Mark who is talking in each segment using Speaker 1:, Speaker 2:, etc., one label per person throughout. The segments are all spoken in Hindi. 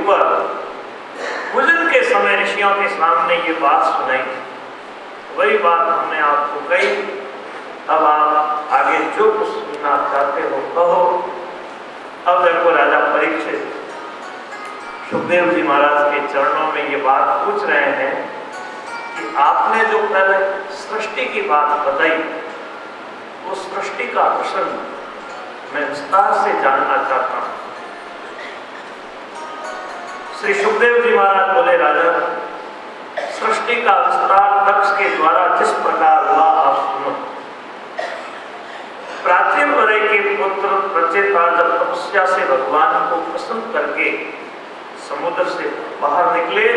Speaker 1: ऊपर भोजन के समय ऋषियों के सामने ये बात सुनाई, वही बात हमने आपको कही। अब आप आगे जो कुछ सुनना चाहते हो कहो। अब देखो राजा परीक्षित सुखदेव जी महाराज के चरणों में ये बात पूछ रहे हैं कि आपने जो कल सृष्टि की बात बताई, वो सृष्टि का प्रसंग मैं विस्तार से जानना चाहता हूं। श्री सुखदेव जी महाराज बोले, राजा सृष्टि का विस्तार दक्ष के द्वारा जिस प्रकार हुआ आप सुनो। प्राचीन वरय के पुत्र प्रचेता जब तपस्या से भगवान को प्रसन्न करके समुद्र से बाहर निकले,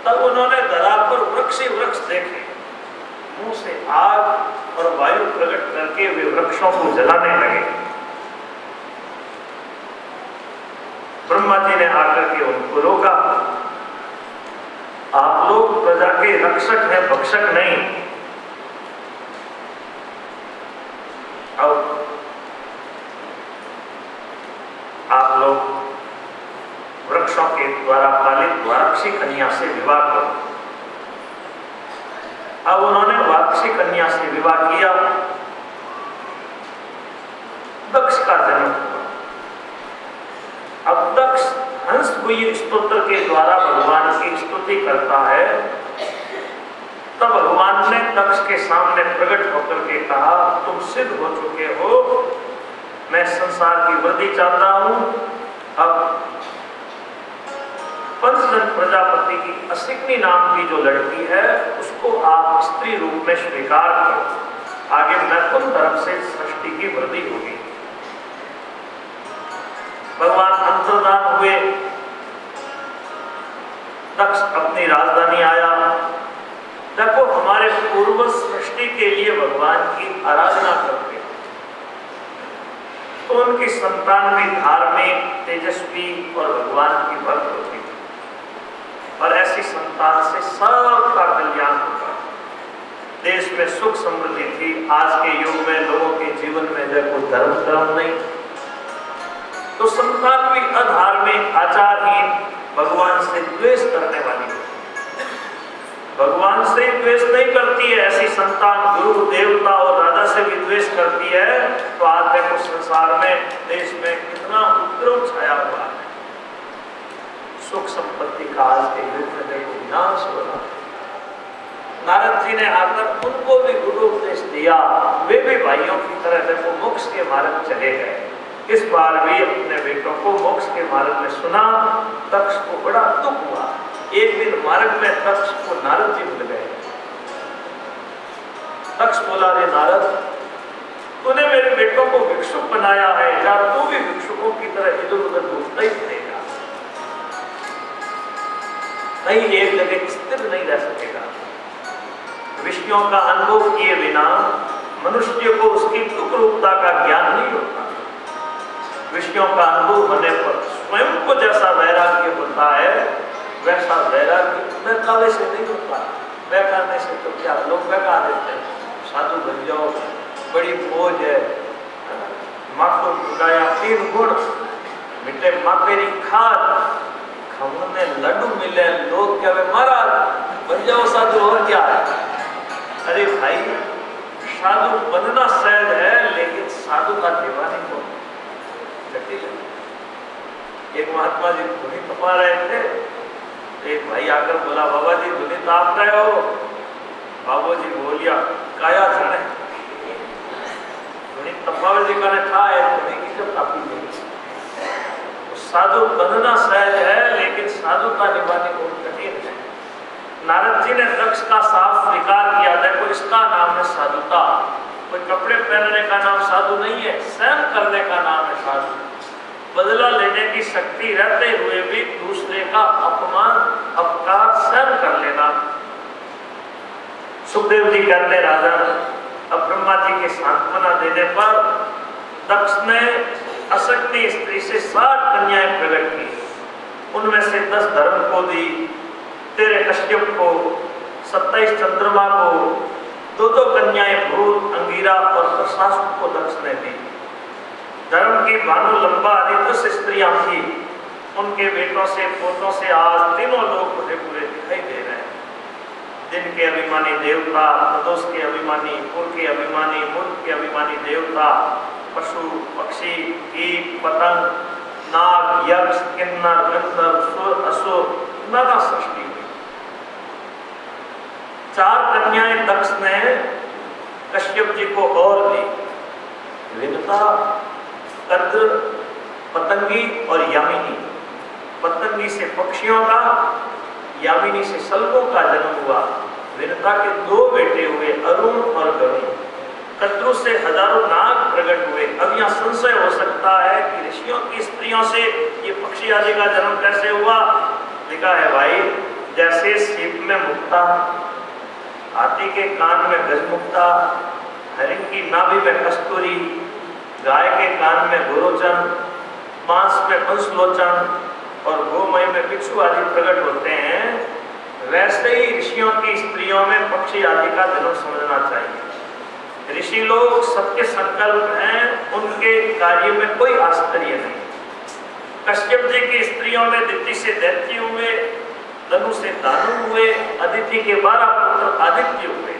Speaker 1: तब उन्होंने धरा पर वृक्ष ही वृक्ष देखे। मुंह से आग और वायु प्रकट करके वे वृक्षों को जलाने लगे। ब्रह्मा जी ने आकर के उनको रोका, आप लोग प्रजा के रक्षक हैं, भक्षक नहीं। अब आप लोग वृक्षों के द्वारा पालित वाक्षी कन्या से विवाह करो। अब उन्होंने वाक्षी कन्या से विवाह किया। दक्ष का जन्म हुआ। अब दक्ष हंस हुई स्तोत्र के द्वारा भगवान की स्तुति करता है। तब भगवान ने दक्ष के सामने प्रकट होकर के कहा, तुम सिद्ध हो चुके हो, मैं संसार की वृद्धि चाहता हूं। अब पंचजन प्रजापति की असिकनी नाम की जो लड़की है, उसको आप स्त्री रूप में स्वीकार करो। आगे मैथुन धर्म से सृष्टि की वृद्धि होगी। भगवान अंतर्धान हुए। दक्ष अपनी राजधानी आया। देखो, हमारे पूर्व सृष्टि के लिए भगवान की आराधना करते, तो उनकी संतान भी धार्मिक, तेजस्वी और भगवान की भक्त होती, और ऐसी संतान से सबका कल्याण होगा। देश में सुख समृद्धि थी। आज के युग में लोगों के जीवन में देखो धर्म नहीं, तो संतान भी अधार्मिक, आचारहीन, भगवान से द्वेष करने वाली है। भगवान से द्वेष नहीं करती है ऐसी संतान गुरु, देवता और राजा से भी द्वेष करती है, तो आज देखो संसार में, देश में कितना उपद्रव छाया हुआ है। सुख संपत्ति का आज के युग में देखो विनाश हो रहा है। नारद जी ने आकर उनको भी गुरु उपदेश दिया, वे भी भाइयों की तरह देखो मोक्ष के मार्ग चले गए। इस बार भी अपने बेटों को मोक्ष के मार्ग में सुना। दक्ष को बड़ा दुख हुआ। एक दिन मार्ग में दक्ष को नारद जी मिल गए। दक्ष बोला, रे नारद, तूने मेरे बेटों को भिक्षुक बनाया है, या तू भी भिक्षुकों की तरह इधर उधर घूमता ही रहेगा, नहीं एक जगह स्थिर नहीं रह सकेगा। विषयों का अनुभव किए बिना मनुष्य को उसकी दुख रूपता का ज्ञान नहीं होता। विषयों का अनुभव होने पर स्वयं को जैसा वैराग्य होता है, वैसा वैराग्य बहकावे से नहीं होता। बहकाने से तो क्या लोग बहका देते हैं, साधु बन जाओ, बड़ी फौज है, माँ को उगाया 3 गुण, मिटे माँ तेरी खाद, खमने लड्डू मिले, लोग क्या महाराज बन जाओ साधु, और क्या है। अरे भाई, साधु बनना सहज है, लेकिन साधु का दीवानी को जटिल है। एक महात्मा जी धुनी तपा रहे थे, एक भाई आकर बोला, बाबा जी धुनी ताप रहे हो। बाबू जी बोलिया, काया जाने धुनी तपावे जी का ने था है, धुनी की जब तापी नहीं। साधु बनना सहज है, लेकिन साधु का निभाने को कठिन है। नारद जी ने दक्ष का साफ स्वीकार किया। देखो, इसका नाम है साधुता। कोई कपड़े पहनने का नाम साधु नहीं है, सहन करने का नाम है साधु। बदला लेने की शक्ति रहते हुए भी दूसरे का अपमान, अपकार सहन कर लेना। सुखदेव जी कहते, राजा, अब ब्रह्मा जी के सांत्वना देने पर दक्ष ने अशक्ति स्त्री से 60 कन्याएं प्रकट की। उनमें से 10 धर्म को दी, 13 कश्यप को, 27 चंद्रमा को, 2 कन्याएं भूत, अंगिरा और प्रशासन को दक्ष ने दी। धर्म की भानु लंबा आदि 10 स्त्रियां थी। उनके बेटों से पोतों से आज तीनों लोग मुझे पूरे दिखाई दे रहे हैं। दिन के अभिमानी देवता, प्रदोष के अभिमानी, पूर्व के अभिमानी, मूर्ख के अभिमानी देवता, पशु पक्षी कीट पतंग नाग यक्ष किन्नर गंधर्व सुर असुर नाना सृष्टि हुई। 4 कन्याएं दक्ष ने कश्यप जी को और दी, विनता, कद्र, पतंगी और यामिनी। पतंगी से पक्षियों का, यामिनी से सल्गों का जन्म हुआ। विनता के 2 बेटे हुए, अरुण और गरुण। कद्रु से हजारों नाग प्रकट हुए। अब यहाँ संशय हो सकता है कि ऋषियों की स्त्रियों से ये पक्षी आदि का जन्म कैसे हुआ। लिखा है भाई, जैसे सीप में मुक्ता, हाथी के कान में गजमुक्ता, हरिण की नाभि में कस्तूरी, गाय के कान में गोरोचन, मांस में हंसलोचन और गोमय में बिच्छू आदि प्रकट होते हैं, वैसे ही ऋषियों की स्त्रियों में पक्षी आदि का जन्म समझना चाहिए। ऋषि लोग सबके संकल्प हैं, उनके कार्य में कोई आश्चर्य नहीं। कश्यप जी की स्त्रियों में दिति से दैत्य हुए, धनु से दानु हुए, अदिति के 12 पुत्र आदित्य हुए।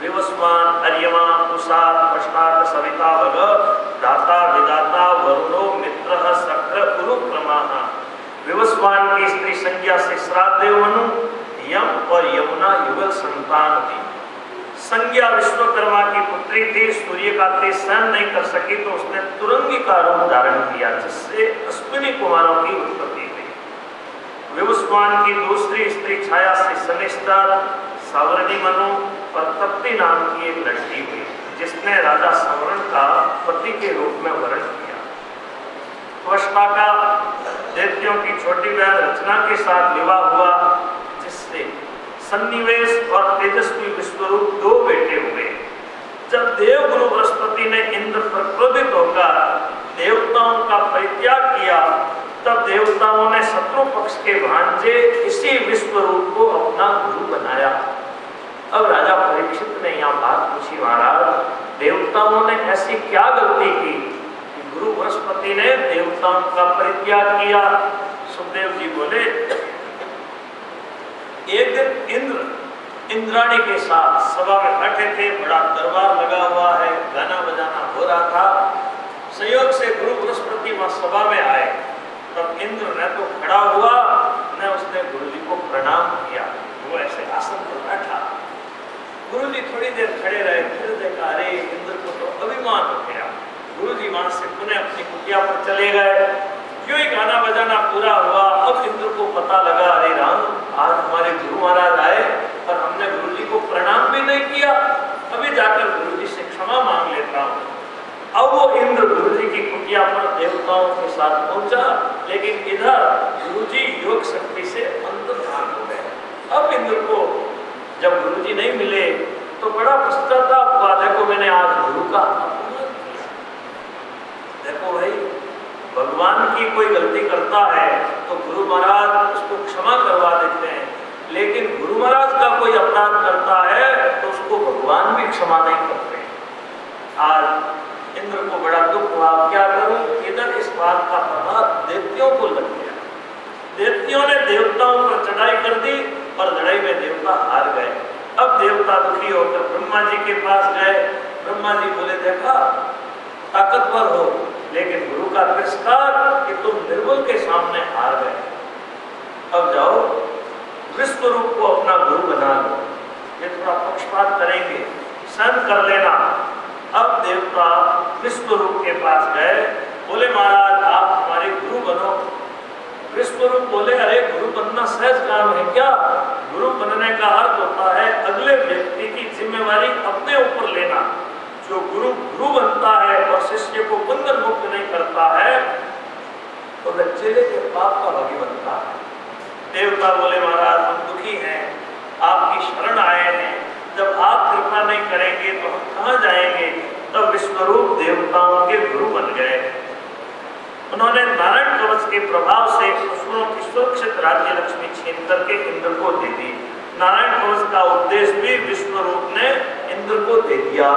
Speaker 1: विवस्वान, अर्यमा, उषा, प्रष्टाक, सविता, भग, दाता, विदाता, वरुणो, मित्र, शक्र, गुरु, प्रमाह। विवस्वान की स्त्री संज्ञा से श्राद्धेव मनु, यम और यमुना युगल संतान थी। संज्ञा विश्वकर्मा की पुत्री थी, सूर्य का तेज सहन नहीं कर सकी तो उसने तुरंगी का रूप धारण किया, जिससे अश्विनी कुमारों की उत्पत्ति हुई। विवस्वान की दूसरी स्त्री छाया से शनिष्ठा, सावर्णी मनु और तप्ती नाम की एक लड़की हुई, जिसने राजा सवर्ण का पति के रूप में वर्ण किया। त्वष्टा का दैत्यों की छोटी बहन रचना के साथ विवाह हुआ, जिससे सन्निवेश और तेजस्वी विश्वरूप 2 बेटे हुए। जब देवगुरु बृहस्पति ने इंद्र पर क्रोधित होकर देवताओं का परित्याग किया, तब देवताओं ने शत्रु पक्ष के भांजे इसी विश्वरूप को अपना गुरु बनाया। अब राजा परीक्षित ने यहाँ बात पूछी, महाराज देवताओं ने ऐसी क्या गलती की कि गुरु बृहस्पति ने देवताओं का परित्याग किया? सुखदेव जी बोले, एक दिन इंद्राणी के साथ सभा में बैठे थे, बड़ा दरबार लगा हुआ है, गाना बजाना हो रहा था। संयोग से गुरु बृहस्पति वहां सभा में आए, तब इंद्र न तो खड़ा हुआ न उसने गुरु जी को प्रणाम किया, वो ऐसे आसन पर बैठा। गुरु जी थोड़ी देर खड़े रहे, फिर देखा अरे इंद्र को तो अभिमान हो गया। गुरु जी वहां से पुनः अपनी कुटिया पर चले गए। क्यों ही गाना बजाना पूरा हुआ, अब इंद्र को पता लगा अरे राम, आज हमारे गुरु महाराज आए और हमने गुरु जी को प्रणाम भी नहीं किया, अभी जाकर गुरु जी से क्षमा मांग लेता हूँ। अब वो इंद्र गुरु जी की कुटिया पर देवताओं के साथ पहुंचा, लेकिन इधर गुरु जी योग शक्ति से अंतर्धान हो गए। अब इंद्र को जब गुरु जी नहीं मिले तो बड़ा पश्चाताप हुआ, देखो मैंने आज गुरु का अपमान किया। देखो भाई, भगवान की कोई गलती करता है तो गुरु महाराज उसको क्षमा करवा देते हैं, लेकिन गुरु महाराज का कोई अपराध करता है तो उसको भगवान भी क्षमा नहीं करते। आज इंद्र को बड़ा दुख हुआ, क्या करूं? इधर इस बात का प्रभाव दैत्यों को लग गया। दैत्यों ने देवताओं पर चढ़ाई कर दी और लड़ाई में देवता हार गए। अब देवता दुखी होकर ब्रह्मा जी के पास गए। ब्रह्मा जी बोले, देखा ताकतवर हो, लेकिन गुरु का तिरस्कार कि तुम निर्बल के सामने हार गए। अब जाओ विश्व रूप को अपना गुरु बना लो, ये थोड़ा पक्षपात करेंगे, सहन कर लेना। अब देवता विश्व रूप के पास गए, बोले महाराज आप हमारे गुरु बनो। विश्व रूप बोले, अरे गुरु बनना सहज काम है क्या? गुरु बनने का अर्थ होता है अगले व्यक्ति की जिम्मेवारी अपने ऊपर लेना। जो गुरु गुरु बनता है और शिष्य को बंधन मुक्त नहीं करता है तो वह चेले के पाप का भागी बनता है। देवता बोले महाराज हम दुखी हैं, आपकी शरण आए हैं, जब आप कृपा नहीं करेंगे तो हम कहाँ जाएंगे? तब विश्वरूप देवताओं के गुरु बन गए। उन्होंने नारायण कवच के प्रभाव से असुरों की सुरक्षित राज्य लक्ष्मी छीन करके इंद्र को दे दी। नारायण कवच का उपदेश भी विश्वरूप ने इंद्र को दे दिया।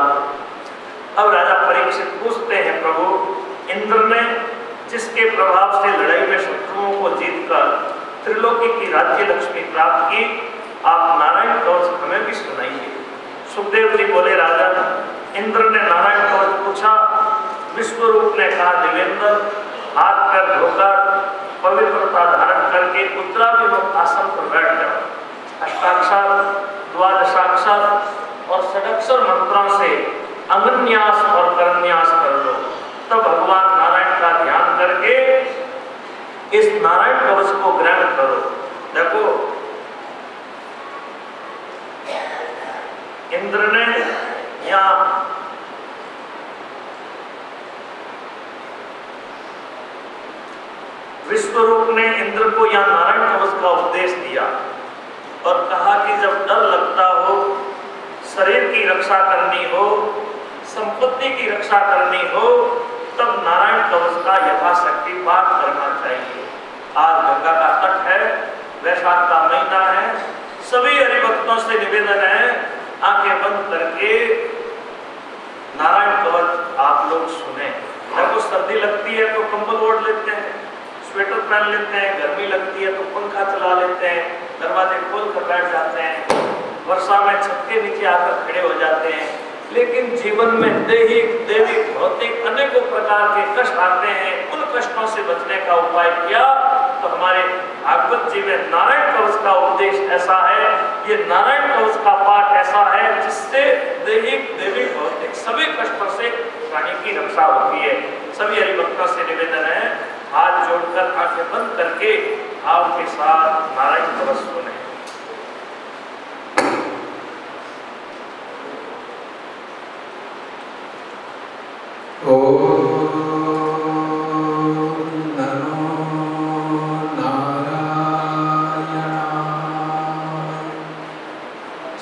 Speaker 1: अब राजा परीक्षित पूछते हैं, प्रभु इंद्र ने जिसके प्रभाव से लड़ाई में शत्रुओं को जीतकर त्रिलोकी की राज्य लक्ष्मी प्राप्त की, आप नारायण कवच हमें भी सुनाइए। सुखदेव जी बोले, राजन, इंद्र ने नारायण कवच पूछा। विश्वरूप ने कहा, देवेंद्र, हाथ पैर धोकर पवित्रता धारण करके उत्तराभिमुख आसन पर बैठ जाओ। अष्टाक्षर, द्वादशाक्षर और षडाक्षर मंत्रों से अंगन्यास और करन्यास कर लो। तब भगवान नारायण का ध्यान करके इस नारायण कवच को ग्रहण करो। देखो, इंद्र ने यहाँ विश्वरूप ने इंद्र को यह नारायण कवच का उपदेश दिया और कहा कि जब डर लगता हो, शरीर की रक्षा करनी हो, संपत्ति की रक्षा करनी हो, तब नारायण कवच का यथाशक्ति पाठ करना चाहिए। आज गंगा का तट है, वैशाख का महीना है, सभी हरिभक्तों से निवेदन है, आंखें बंद करके नारायण कवच आप लोग सुने। देखो, सर्दी लगती है तो कंबल ओढ़ लेते हैं, स्वेटर पहन लेते हैं, गर्मी लगती है तो पंखा चला लेते हैं, दरवाजे खोल कर बैठ जाते हैं, वर्षा में छत के नीचे आकर खड़े हो जाते हैं। लेकिन जीवन में दैहिक, दैविक, भौतिक अनेकों प्रकार के कष्ट आते हैं। उन कष्टों से बचने का उपाय क्या? तो हमारे भागवत जी में नारायण कवच का उपदेश ऐसा है, ये नारायण कवच का पाठ ऐसा है जिससे दैहिक, दैविक, भौतिक सभी कष्टों से प्राणी की रक्षा होती है। सभी हरिभक्तों से निवेदन है, हाथ जोड़कर आंखें बंद करके आपके साथ नारायण कवच सुने।
Speaker 2: ओम नमो नारायणाय।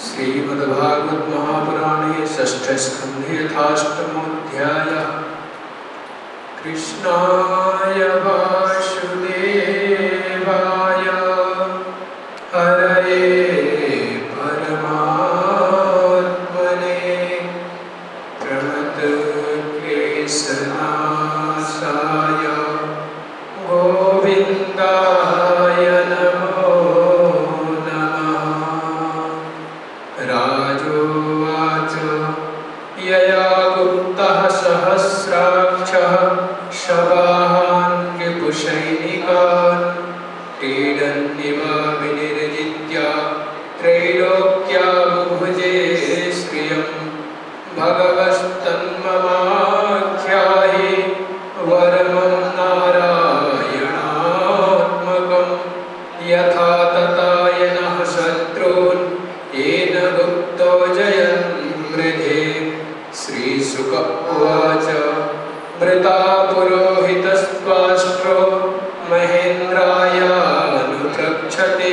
Speaker 2: श्रीमद्भागवत महापुराणे षष्ठ स्कंधे यथाष्टमोऽध्यायः। कृष्णाय वासुदेवाय हरये परमात्मने प्रणतक्लेशनाशाय गोविन्दाय नमो नमः। राजोवाच, यया गुप्तः सहस्राक्षः शवाहान् रिपुसैनिकान् क्रीडन्निव विनिर्जित्य त्रैलोक्याबुभुजे श्रियम् भगवस्तन्ममाख्याहि वरमं नारायणात्मकं यथा तथायनः शत्रून् येन गुप्तो जयन् मृधे। श्रीशुक उवाच, मृता पुरोहितस्त्वाष्ट्रो महेन्द्रायानुप्रक्षते